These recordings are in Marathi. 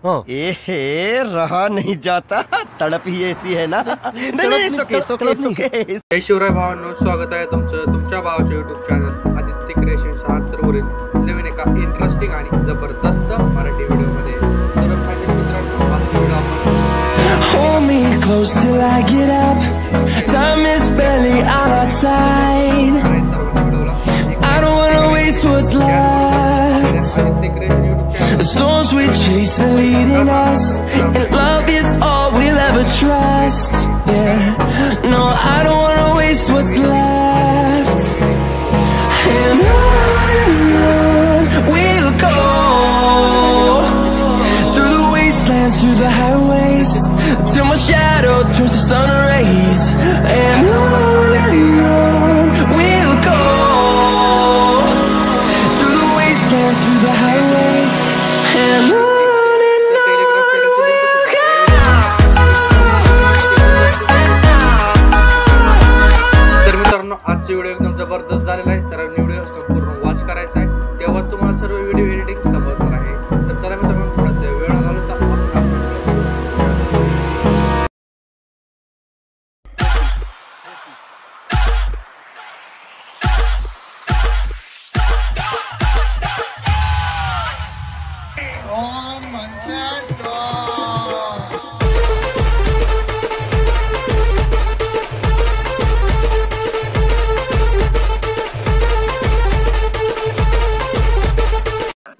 हे रहा नहीं जाता, तड़प ही ऐसी है ना। नहीं सुके सुके सुके। जय शिवराय भावांनो, स्वागत आहे तुमच्या भावाच्या YouTube चॅनल आदित्य क्रिएशन 76 वरील नवीन एका इंटरेस्टिंग आणि जबरदस्त मराठी व्हिडिओ मध्ये। तर फायनली मित्रांनो, आजचा व्हिडिओ आपण Hold me close till I get up. Time is barely on our side. I don't wanna waste what's left. The storms we chase are leading us, and love is all we'll ever trust. Yeah, no, I don't wanna waste what's left. And on we'll go, through the wastelands, through the highways, till my shadow turns to sun rays. And on we'll go, through the wastelands, through the highways, and on. तर मित्रांनो, आजचा व्हिडिओ एकदम जबरदस्त झालेला आहे। सर्वांनी व्हिडिओ संपूर्ण वॉच करायचा आहे, तेव्हा तुम्हाला सर्व व्हिडिओ एडिटिंग समजणार आहे। तर चला मित्रांनो, थोडासा वेळ घालवता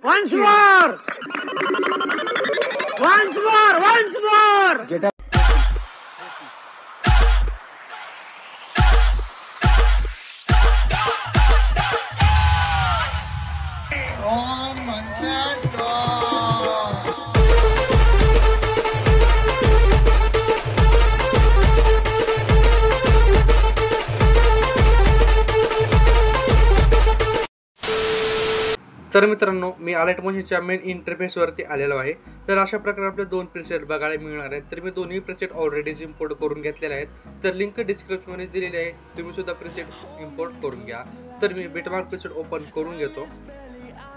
Once more! Once more! Once more! Get up. On monkey go. तर मित्रांनो, मी अलर्ट मोशनच्या मेन इंटरफेस वरती आलेलो आहे। तर अशा प्रकारे आपले दोन प्रीसेट बघायला मिळणार आहेत। तर मी दोन्ही प्रीसेट ऑलरेडी इम्पोर्ट करून घेतलेले आहेत। तर लिंक डिस्क्रिप्शन मध्ये दिलेली आहे, तुम्ही सुद्धा प्रीसेट इम्पोर्ट करून घ्या। तर मी बिटमार्क प्रीसेट ओपन करून घेतो।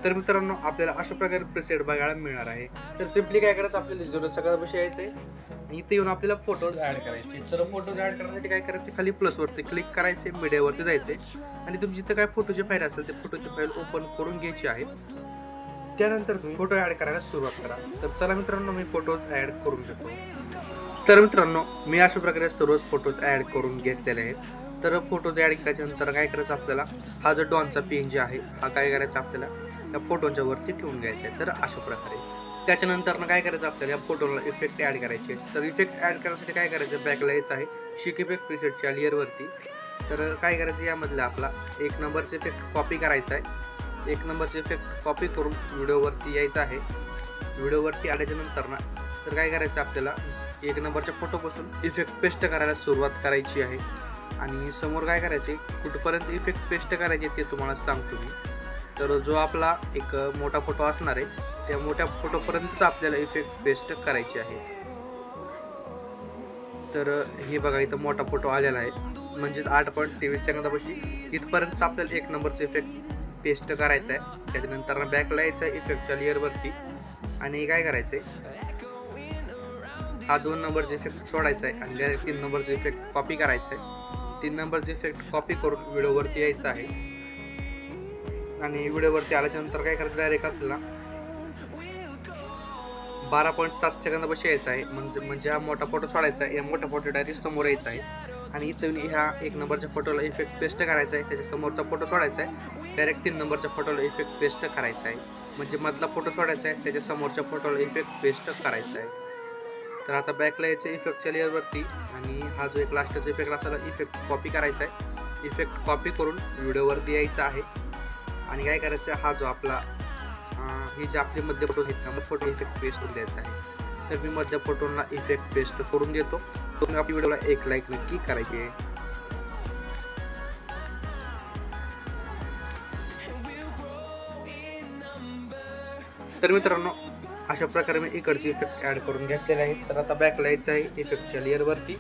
तर मित्रांनो, आपल्याला अशा प्रकारे प्रीसेट बघायला मिळणार आहे। तर सिम्पली काय करायचं, आपल्याला जो सगळ्या विषय यायचं आहे, इथे येऊन आपल्याला फोटोज ऍड करायचे। तर फोटोज ऍड करण्यासाठी काय करायचं, खाली प्लस वरती क्लिक करायचे, मीडियावरती जायचे आणि तुमची जिथे काय फोटोची फाईल असेल ते फोटोची फाईल ओपन करून घ्यायची आहे। त्यानंतर तुम्ही फोटो ऍड करायला सुरुवात करा। तर चला मित्रांनो, मी फोटोज ऍड करून घेतो। तर मित्रांनो, मी अशा प्रकारे सर्वच फोटोज ऍड करून घेतलेले आहेत। तर फोटोज ऍड केल्याच्या नंतर काय करायचं, आपल्याला हा जो डॉनचा PNG आहे हा काय करायचा, आपल्याला या फोटोच्या वरती ठेवून घ्यायचा आहे। तर अशा प्रकारे त्याच्यानंतर काय करायचं, आपल्याला या फोटोला इफेक्ट ऍड करायचे। तर इफेक्ट ऍड करण्यासाठी काय करायचं, बॅकला यायचं आहे शिक इफेक्ट प्रीसेटच्या लेयर वरती। तर काय करायचं, यामधला आपला 1 नंबरचा इफेक्ट कॉपी करायचा आहे। 1 नंबरचा इफेक्ट कॉपी करून व्हिडिओवरती यायचं आहे। व्हिडिओवरती आल्याच्या नंतर तर काय करायचं, आपल्याला 1 नंबरच्या फोटोपासून इफेक्ट पेस्ट करायला सुरुवात करायची आहे। आणि समोर काय करायचे, कुठपर्यंत इफेक्ट पेस्ट करायचे ते तुम्हाला सांगतो मी। तर जो आपला एक मोठा फोटो असणार आहे, त्या मोठ्या फोटोपर्यंत आपल्याला इफेक्ट पेस्ट करायची आहे। तर हे बघा, इथं मोठा फोटो आलेला आहे, म्हणजेच 8.23 सेकंदापाशी इथपर्यंत आपल्याला 1 नंबरचा इफेक्ट पेस्ट करायचा आहे। त्याच्यानंतर बॅकला यायचं आहे इफेक्टच्या लेअरवरती आणि काय करायचं आहे, हा 2 नंबरचा इफेक्ट सोडायचा आहे आणि 3 नंबरचा इफेक्ट कॉपी करायचा आहे। 3 नंबरचा इफेक्ट कॉपी करून व्हिडिओवरती यायचं आहे आणि व्हिडिओवरती आल्याच्या नंतर काय करायचं, डायरेक्ट आपल्याला 12.7 सेकंदापाशी यायचं आहे। म्हणजे हा मोठा फोटो सोडायचा आहे, या मोठा फोटो डायरेक्ट समोर यायचा आहे आणि इथून ह्या 1 नंबरच्या फोटोला इफेक्ट पेस्ट करायचा आहे। त्याच्या समोरचा फोटो सोडायचा आहे, डायरेक्ट 3 नंबरच्या फोटोला इफेक्ट पेस्ट करायचा आहे। म्हणजे मधला फोटो सोडायचा आहे, त्याच्या समोरच्या फोटोला इफेक्ट पेस्ट करायचा आहे। तर आता बॅकला यायचं इफेक्टच्या लेअरवरती आणि हा जो एक लास्टचा इफेक्ट असाला इफेक्ट कॉपी करायचा आहे। इफेक्ट कॉपी करून व्हिडिओवरती यायचा आहे आणि काय करायचं, हा जो आपला ही जे आपले मध्य फोटो आहेत ना, फोटो इफेक्ट पेस्ट करून द्यायचा आहे। तर मी मध्य फोटोला इफेक्ट पेस्ट करून देतो। तुम्ही आपल्या व्हिडिओला एक लाईक नक्की करायची आहे। तर मित्रांनो, अशा प्रकारे मी इकडची इफेक्ट ऍड करून घेतलेला आहे। तर आता बॅकला यायचं आहे इफेक्टच्या लेअरवरती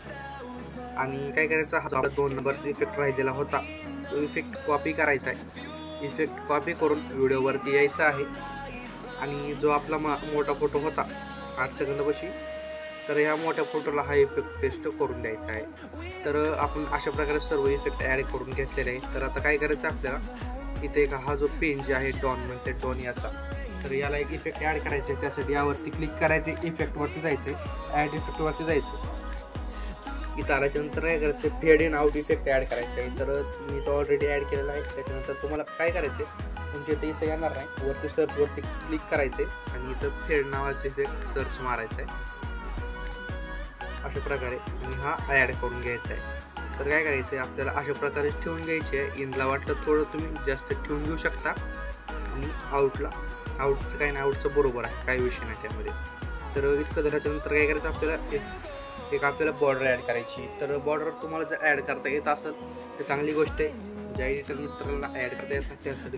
आणि काय करायचं, हा आपला 2 नंबरचा इफेक्ट राहिलेला होता तो इफेक्ट कॉपी करायचा आहे। इफेक्ट कॉपी करून व्हिडिओवरती यायचा आहे आणि जो आपला मोठा फोटो होता 8 सेकंदापाशी. तर ह्या मोठ्या फोल्डरला हा इफेक्ट पेस्ट करून द्यायचा आहे. तर आपण अशा प्रकारे सर्व इफेक्ट ॲड करून घेतलेले आहे. तर आता काय करायचं आपल्याला, इथे एक हा जो पेन जे आहे डॉन म्हणते डॉन याचा, तर याला एक इफेक्ट ॲड करायचे आहे. त्यासाठी यावरती क्लिक करायचे, इफेक्टवरती जायचे, ॲड इफेक्टवरती जायचं. इथं आल्याच्यानंतर काय करायचं, fade in out effect add करायचं आहे. तर मी तो ऑलरेडी ॲड केलेला आहे. त्याच्यानंतर तुम्हाला काय करायचं आहे, तुमच्या इथं येणार नाही, वरती सर्चवरती क्लिक करायचे आणि इथं फेड नावाचे इफेक्ट सर्च मारायचं आहे अशा प्रकारे, आणि हा ॲड करून घ्यायचा आहे. तर काय करायचं आहे, आपल्याला अशा प्रकारे ठेवून घ्यायचे आहे. इनला वाटलं थोडं तुम्ही जास्त ठेवून घेऊ शकता, आणि आउटचं काही नाही, आउटचं बरोबर आहे, काही विषय नाही त्यामध्ये. तर इतकं झाल्याच्यानंतर काय करायचं, आपल्याला एक आपल्याला बॉर्डर ॲड करायची. तर बॉर्डर तुम्हाला जर ॲड करता येत असेल तर चांगली गोष्ट आहे. ज्या एडिटर मित्रांना ॲड करता येत नाही त्यासाठी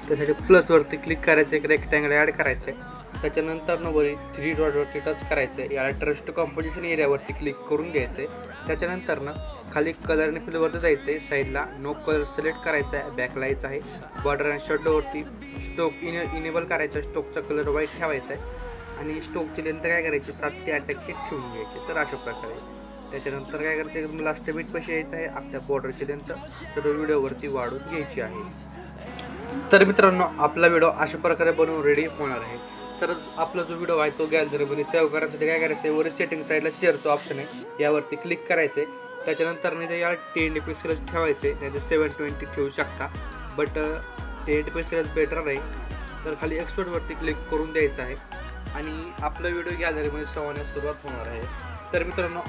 त्यासाठी प्लसवरती क्लिक करायचं, एक रेक्टँगल ॲड करायचं आहे. त्याच्यानंतर वरी 3 डॉटवरती टच करायचं आहे. याला ट्रस्ट कंपोजिशन एरियावरती क्लिक करून घ्यायचं आहे. त्याच्यानंतर खाली कलर आणि फिलवरती जायचं आहे. साईडला नो कलर सिलेक्ट करायचा आहे, बॅकलाईच आहे. बॉर्डर आणि शॅडोवरती स्टोक इनेबल करायचा, स्टोकचा कलर व्हाईट ठेवायचा आहे, आणि स्टोकची लेंथ काय करायची 7 ते 8 टक्के ठेवून घ्यायची. तर अशा प्रकारे त्याच्यानंतर काय करायचं, एकदम लास्ट बीट कशी यायचं आहे, आपल्या बॉर्डरची लेंथ सर्व व्हिडिओवरती वाढून घ्यायची आहे. तर मित्रांनो, आपला व्हिडिओ अशा प्रकारे बनवून रेडी होणार आहे. तर आपला जो व्हिडिओ आहे तो गॅलरीमध्ये सेव्ह करण्यासाठी काय करायचं आहे, वर सेटिंग साईडला शेअरचं ऑप्शन आहे, यावरती क्लिक करायचं आहे. त्याच्यानंतर मी ते याला 1080 पिक्सेल्स ठेवायचे, नाही 720 ठेवू शकता, बट 1080 पिक्सेल्स बेटर आहे. तर खाली एक्सपोर्टवरती क्लिक करून द्यायचं आहे, आणि आपला व्हिडिओ गॅलरीमध्ये सेव्ह होण्यास सुरुवात होणार आहे. तर मित्रांनो,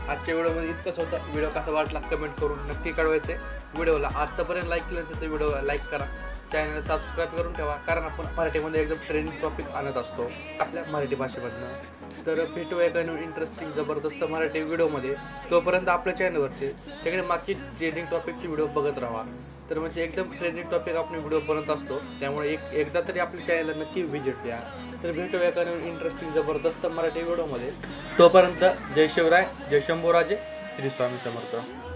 आजच्या व्हिडिओमध्ये इतकंच होतं. व्हिडिओ कसा वाटला कमेंट करून नक्की कळवायचं आहे. व्हिडिओला आत्तापर्यंत लाईक केलं असेल तर व्हिडिओला लाईक करा, चॅनल सबस्क्राईब करून ठेवा, कारण आपण मराठीमध्ये एकदम ट्रेंडिंग टॉपिक आणत असतो आपल्या मराठी भाषेमधनं. तर भेटूया एका इंटरेस्टिंग जबरदस्त मराठी व्हिडिओमध्ये. तोपर्यंत आपल्या चॅनलवरचे सगळे मागचे ट्रेंडिंग टॉपिकचे व्हिडिओ बघत राहा. तर म्हणजे एकदम ट्रेंडिंग टॉपिक आपण व्हिडिओ बनत असतो, त्यामुळे एकदा तरी आपल्या चॅनलला नक्की व्हिजिट द्या. तर भेटूया एका इंटरेस्टिंग जबरदस्त मराठी व्हिडिओमध्ये. तोपर्यंत जय शिवराय, जय शंभूराजे, श्री स्वामी समर्थ.